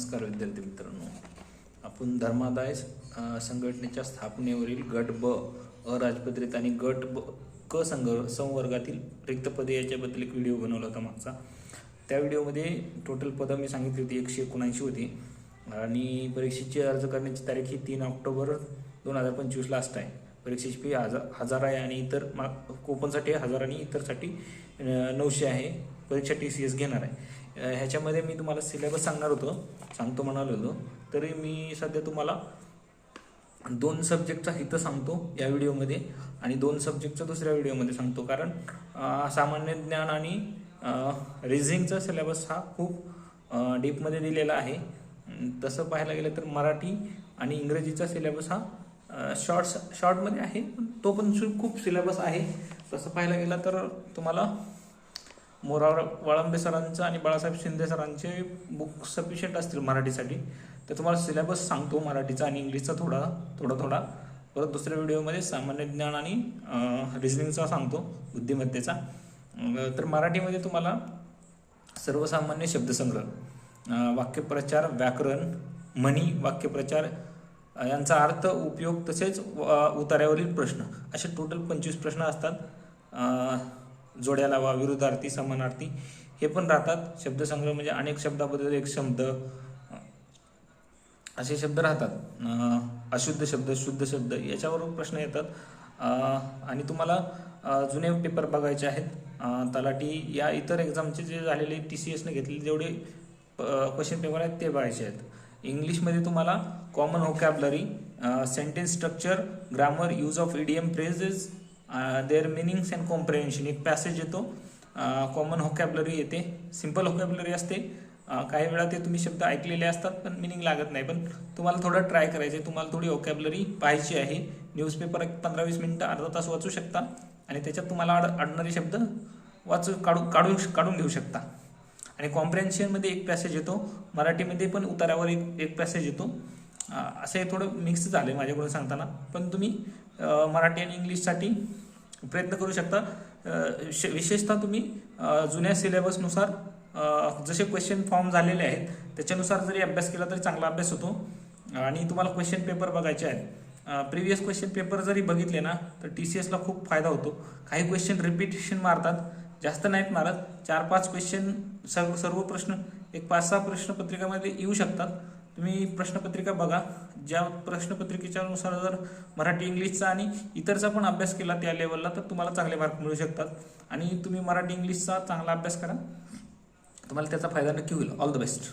नमस्कार विद्यार्थी मित्रांनो, आपण धर्मादाय संघटनेच्या स्थापनेवरील गट ब अराजपत्रित आणि गट ब क संवर्गातील रिक्त पदे याच्याबद्दल एक व्हिडिओ बनवला होता मागचा. त्या व्हिडिओमध्ये टोटल पदं मी सांगितली होती 179 होती आणि परीक्षेची अर्ज करण्याची तारीख ही 3 ऑक्टोबर 2025 लास्ट आहे. परीक्षेची फी 1000 आहे आणि इतर कोपनसाठी 1000 आणि इतरसाठी 900 आहे. परीक्षा TCS घेणार आहे. ह्याच्यामध्ये मी तुम्हाला सिलेबस सांगतो म्हणालो होतो, तरी मी सध्या तुम्हाला 2 सब्जेक्टचा इथं सांगतो या व्हिडिओमध्ये आणि 2 सब्जेक्टचा दुसऱ्या व्हिडिओमध्ये सांगतो. कारण सामान्य ज्ञान आणि रिझनिंगचा सिलेबस हा खूप डीपमध्ये दिलेला आहे. तसं पाहायला गेलं तर मराठी आणि इंग्रजीचा सिलेबस हा शॉर्टमध्ये आहे, तो पण खूप सिलेबस आहे. तसं पाहायला गेलं तर तुम्हाला वाळंबे सरांचं आणि बाळासाहेब शिंदे सरांचे बुक सफिशियंट असतील मराठीसाठी. तर तुम्हाला सिलेबस सांगतो मराठीचा आणि इंग्लिशचा थोडा. परत दुसऱ्या व्हिडिओमध्ये सामान्य ज्ञान आणि रिझनिंगचा सांगतो, बुद्धिमत्तेचा. तर मराठीमध्ये तुम्हाला सर्वसामान्य शब्दसंग्रह, वाक्यप्रचार, व्याकरण, म्हणी, वाक्यप्रचार यांचा अर्थ, उपयोग तसेच उतार्यावरील प्रश्न असे टोटल 25 प्रश्न असतात. जोड्या लावा, विरुद्धार्थी, समानार्थी हे पण राहतात. शब्दसंग्रह म्हणजे अनेक शब्दाबद्दल एक शब्द असे शब्द राहतात. अशुद्ध शब्द, शुद्ध शब्द याच्यावर प्रश्न येतात. आणि तुम्हाला जुने पेपर बघायचे आहेत. तलाठी या इतर एक्झामचे जे झालेले TCSने घेतलेले जेवढे क्वेश्चन पेपर आहेत ते बघायचे आहेत. इंग्लिशमध्ये तुम्हाला common vocabulary, sentence structure, grammar, use of idiom, phrases, their meanings and comprehension एक पॅसेज येतो. कॉमन व्होकॅब्युलरी येते, सिंपल व्होकॅब्युलरी असते. काही वेळा ते तुम्ही शब्द ऐकलेले असतात पण मिनिंग लागत नाही, पण तुम्हाला थोडं ट्राय करायचं आहे. तुम्हाला थोडी व्होकॅब्युलरी पाहायची आहे. न्यूजपेपर 15-20 मिनिटं अर्धा तास वाचू शकता आणि त्याच्यात तुम्हाला अडणारे शब्द काढून घेऊ शकता. आणि कॉम्प्रिहेन्शनमध्ये एक पॅसेज येतो, मराठीमध्ये पण उतारावर एक पॅसेज येतो. असं हे थोडं मिक्स झालं आहे माझ्याकडून सांगताना, पण तुम्ही मराठी आणि इंग्लिशसाठी प्रयत्न करू शकता. विशेषतः तुम्ही जुन्या सिलेबसनुसार जसे क्वेश्चन फॉर्म झालेले आहेत त्याच्यानुसार जरी अभ्यास केला तरी चांगला अभ्यास होतो. आणि तुम्हाला क्वेश्चन पेपर बघायचे आहेत. प्रिव्हियस क्वेश्चन पेपर जरी बघितले ना तर TCSला खूप फायदा होतो. काही क्वेश्चन रिपीटेशन मारतात, जास्त नाहीत मारत. 4-5 क्वेश्चन सर्व प्रश्न एक 5-6 प्रश्नपत्रिकामध्ये येऊ शकतात. तुम्ही प्रश्नपत्रिका बघा. ज्या प्रश्नपत्रिकेच्या नुसार जर मराठी, इंग्लिशचा आणि इतरचा पण अभ्यास केला त्या लेवलला तर तुम्हाला चांगले मार्क मिळू शकतात. आणि तुम्ही मराठी, इंग्लिशचा चांगला अभ्यास करा, तुम्हाला त्याचा फायदा नक्की होईल. All the best.